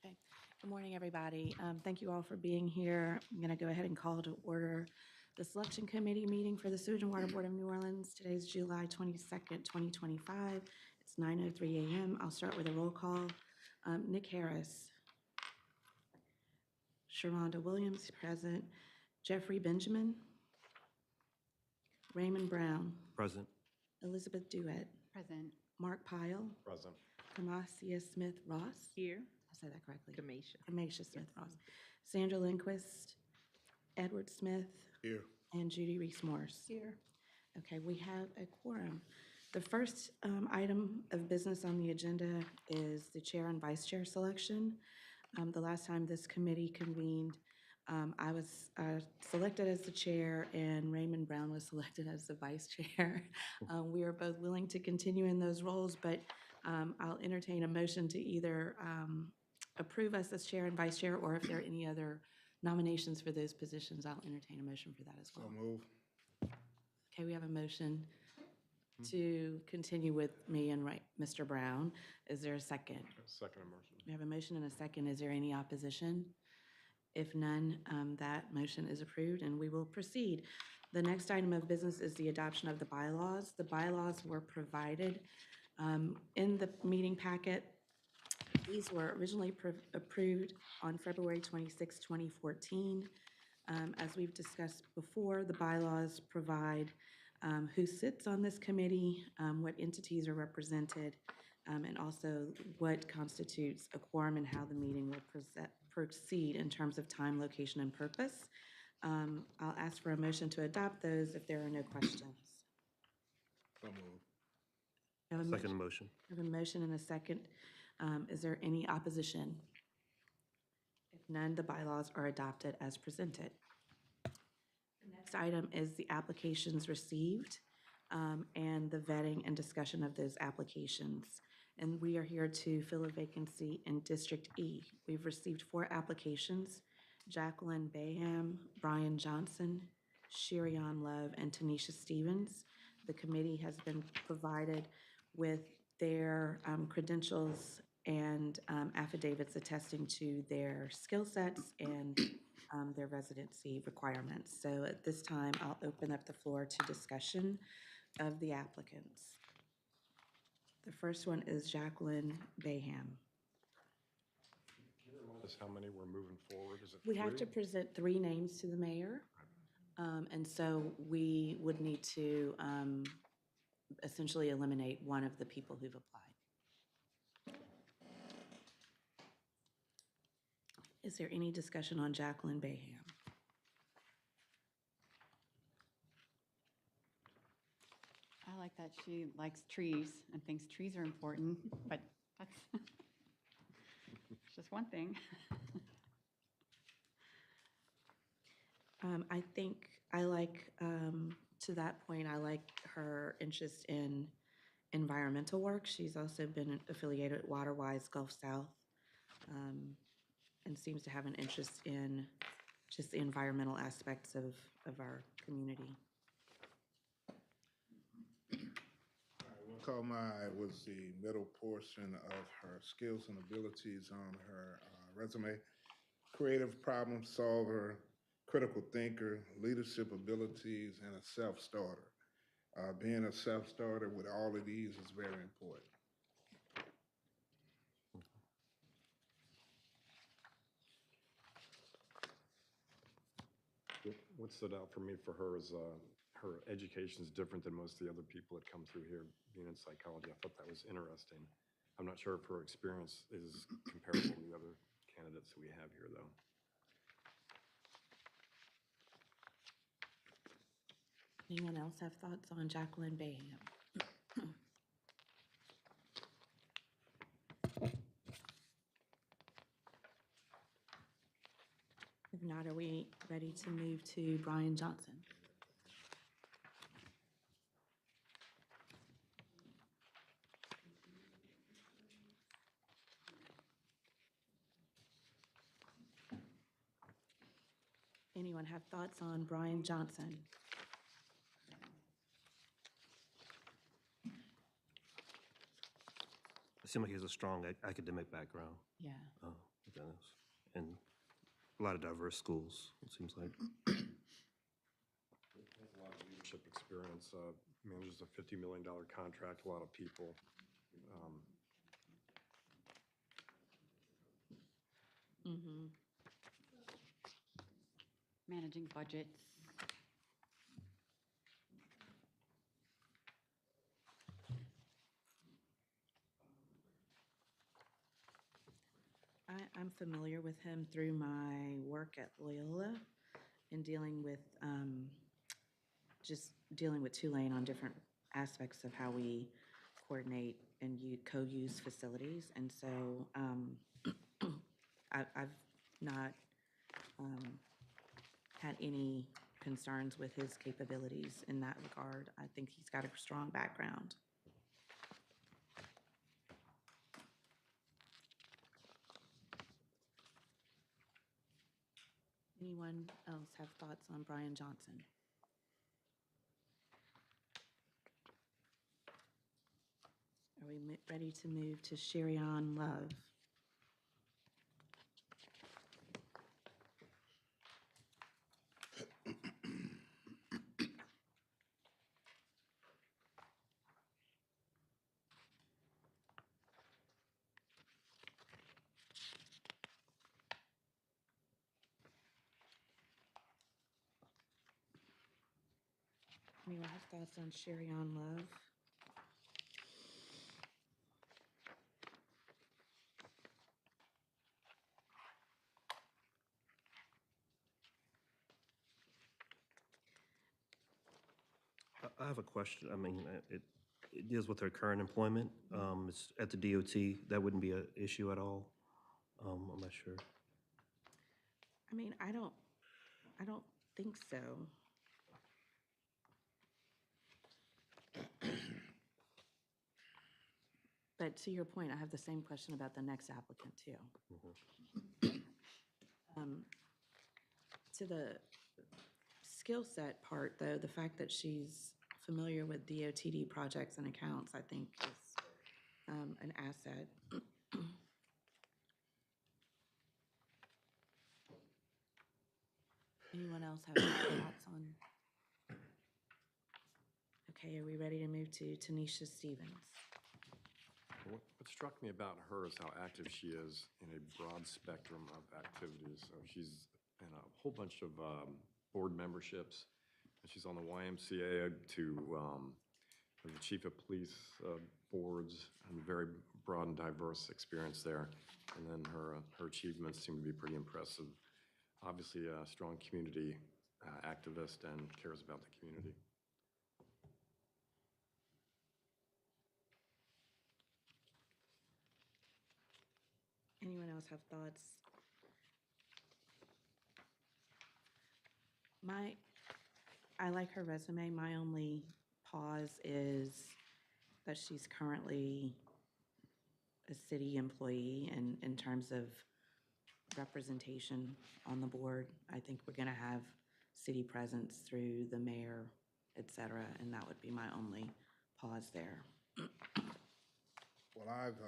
Okay. Good morning, everybody. Thank you all for being here. I'm going to go ahead and call to order the Selection Committee meeting for the Sewage and Water Board of New Orleans. Today's July 22nd, 2025. It's 9:03 a.m. I'll start with a roll call. Nick Harris. Sharonda Williams, present. Jeffrey Benjamin. Raymond Brown. Present. Elizabeth Duet. Present. Mark Pyle. Present. Kamasia Smith-Ross. Here. I said that correctly. Kamisha. Kamasia Smith-Ross. Sandra Lindquist. Edward Smith. Here. And Judy Reese-Morse. Here. Okay, we have a quorum. The first item of business on the agenda is the chair and vice chair selection. The last time this committee convened, I was selected as the chair and Raymond Brown was selected as the vice chair. We are both willing to continue in those roles, but I'll entertain a motion to either approve us as chair and vice chair, or if there are any other nominations for those positions, I'll entertain a motion for that as well. So move. Okay, we have a motion to continue with me and Mr. Brown. Is there a second? Second motion. We have a motion and a second. Is there any opposition? If none, that motion is approved and we will proceed. The next item of business is the adoption of the bylaws. The bylaws were provided in the meeting packet. These were originally approved on February 26, 2014. As we've discussed before, the bylaws provide who sits on this committee, what entities are represented, and also what constitutes a quorum and how the meeting will proceed in terms of time, location, and purpose. I'll ask for a motion to adopt those if there are no questions. So move. Have a Second motion- motion. have a motion and a second. Is there any opposition? If none, the bylaws are adopted as presented. The next item is the applications received and the vetting and discussion of those applications. And we are here to fill a vacancy in District E. We've received 4 applications: Jacqueline Bayham, Brian Johnson, Sherion Love, and Tanisha Stevens. The committee has been provided with their credentials and affidavits attesting to their skill sets and their residency requirements. So at this time, I'll open up the floor to discussion of the applicants. The first one is Jacqueline Bayham. Can you remind us how many we're moving forward? Is it We have to 3? present 3 names to the mayor, and so we would need to essentially eliminate one of the people who've applied. Is there any discussion on Jacqueline Bayham? I like that she likes trees and thinks trees are important, but that's just one thing. I think I like, to that point, I like her interest in environmental work. She's also been affiliated with Waterwise Gulf South, and seems to have an interest in just the environmental aspects of our community. Comai was the middle portion of her skills and abilities on her resume. Creative problem solver, critical thinker, leadership abilities, and a self-starter. Being a self-starter with all of these is very important. What stood out for me for her is her education is different than most of the other people that come through here, being in psychology. I thought that was interesting. I'm not sure if her experience is comparable to the other candidates that we have here, though. Anyone else have thoughts on Jacqueline Bayham? If not, are we ready to move to Brian Johnson? Anyone have thoughts on Brian Johnson? It seems like he has a strong academic background. Yeah. He does. And a lot of diverse schools, it seems like. Has a lot of leadership experience, manages a $50 million contract, a lot of people. Managing budgets. I'm familiar with him through my work at Loyola in dealing with, just dealing with Tulane on different aspects of how we coordinate and co-use facilities. And so I've not had any concerns with his capabilities in that regard. I think he's got a strong background. Anyone else have thoughts on Brian Johnson? Are we ready to move to Sherion Love? Anyone have thoughts on Sherion Love? I have a question. I mean, it deals with her current employment. It's at the DOT. That wouldn't be an issue at all. I'm not sure. I mean, I don't think so. But to your point, I have the same question about the next applicant too. To the skill set part, though, the fact that she's familiar with DOTD projects and accounts, I think is an asset. Anyone else have any thoughts on? Okay, are we ready to move to Tanisha Stevens? What struck me about her is how active she is in a broad spectrum of activities. So she's in a whole bunch of board memberships. And she's on the YMCA to the chief of police boards, and very broad and diverse experience there. And then her achievements seem to be pretty impressive. Obviously, a strong community activist and cares about the community. Anyone else have thoughts? I like her resume. My only pause is that she's currently a city employee, and in terms of representation on the board, I think we're gonna have city presence through the mayor, et cetera, and that would be my only pause there. Well, I've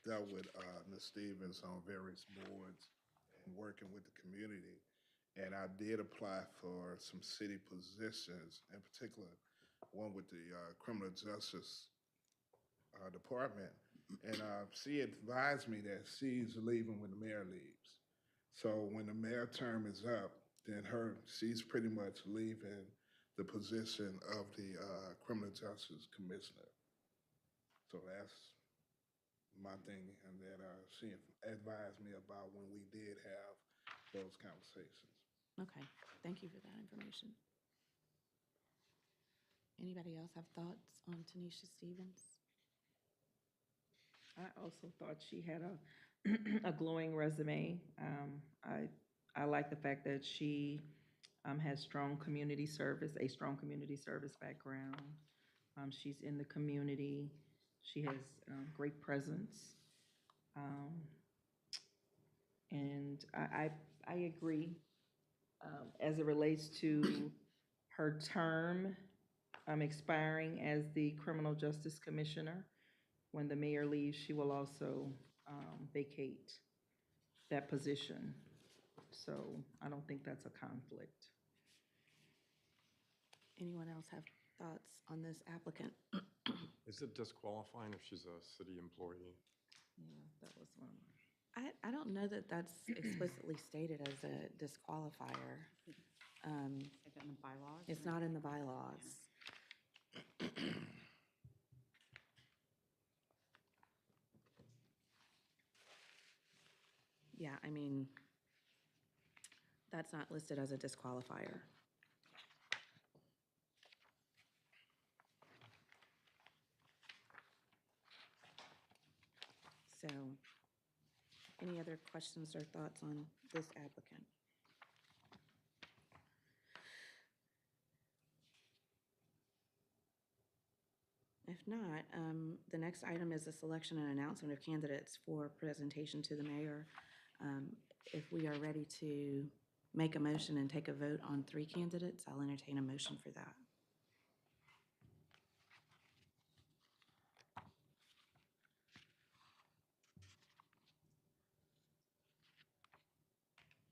dealt with Ms. Stevens on various boards and working with the community. And I did apply for some city positions, in particular, one with the Criminal Justice Department. And she advised me that she's leaving when the mayor leaves. So when the mayor term is up, then she's pretty much leaving the position of the Criminal Justice Commissioner. So that's my thing, and that she advised me about when we did have those conversations. Okay, thank you for that information. Anybody else have thoughts on Tanisha Stevens? I also thought she had a glowing resume. I like the fact that she has a strong community service background. She's in the community. She has great presence. And I agree as it relates to her term expiring as the Criminal Justice Commissioner. When the mayor leaves, she will also vacate that position. So I don't think that's a conflict. Anyone else have thoughts on this applicant? Is it disqualifying if she's a city employee? Yeah, that was one. I don't know that that's explicitly stated as a disqualifier. Is it in the bylaws? It's not in the bylaws. Yeah, I mean, that's not listed as a disqualifier. So, any other questions or thoughts on this applicant? If not, the next item is the selection and announcement of candidates for presentation to the mayor. If we are ready to make a motion and take a vote on 3 candidates, I'll entertain a motion for that.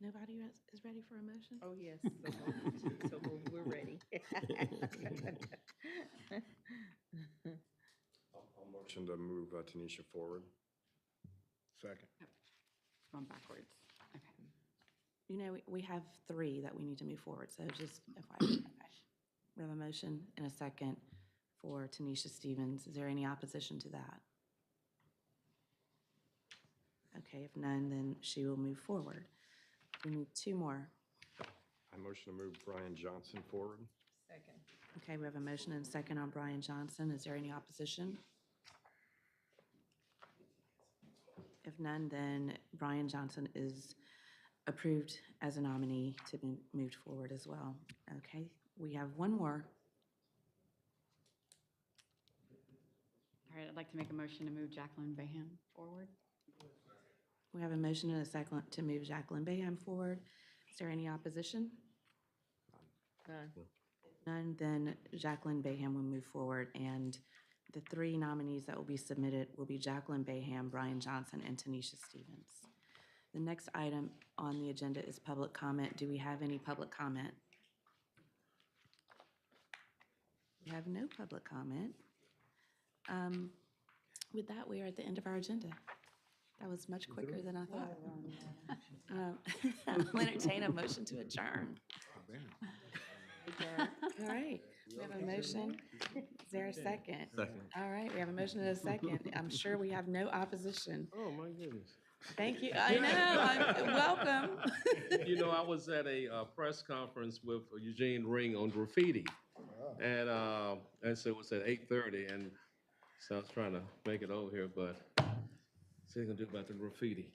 Nobody is ready for a motion? Oh, yes. So moved. We're ready. I'll motion to move Tanisha forward. Second. Going backwards. Okay. You know, we have 3 that we need to move forward, so just FYI. Okay. We have a motion and a second for Tanisha Stevens. Is there any opposition to that? Okay, if none, then she will move forward. We need 2 more. I motion to move Brian Johnson forward. Second. Okay, we have a motion and a second on Brian Johnson. Is there any opposition? If none, then Brian Johnson is approved as a nominee to be moved forward as well. Okay, we have one more. All right, I'd like to make a motion to move Jacqueline Bayham forward. We have a motion and a second to move Jacqueline Bayham forward. Is there any opposition? None. None, then Jacqueline Bayham will move forward, and the three nominees that will be submitted will be Jacqueline Bayham, Brian Johnson, and Tanisha Stevens. The next item on the agenda is public comment. Do we have any public comment? We have no public comment. With that, we are at the end of our agenda. That was much quicker than I thought. I'll entertain a motion to adjourn. All right, we have a motion. Is there a second? Second. All right, we have a motion and a second. I'm sure we have no opposition. Oh, my goodness. Thank you. I know, welcome. You know, I was at a press conference with Eugene Ring on graffiti. And so it was at 8:30, and so I was trying to make it over here, but see what I can do about the graffiti.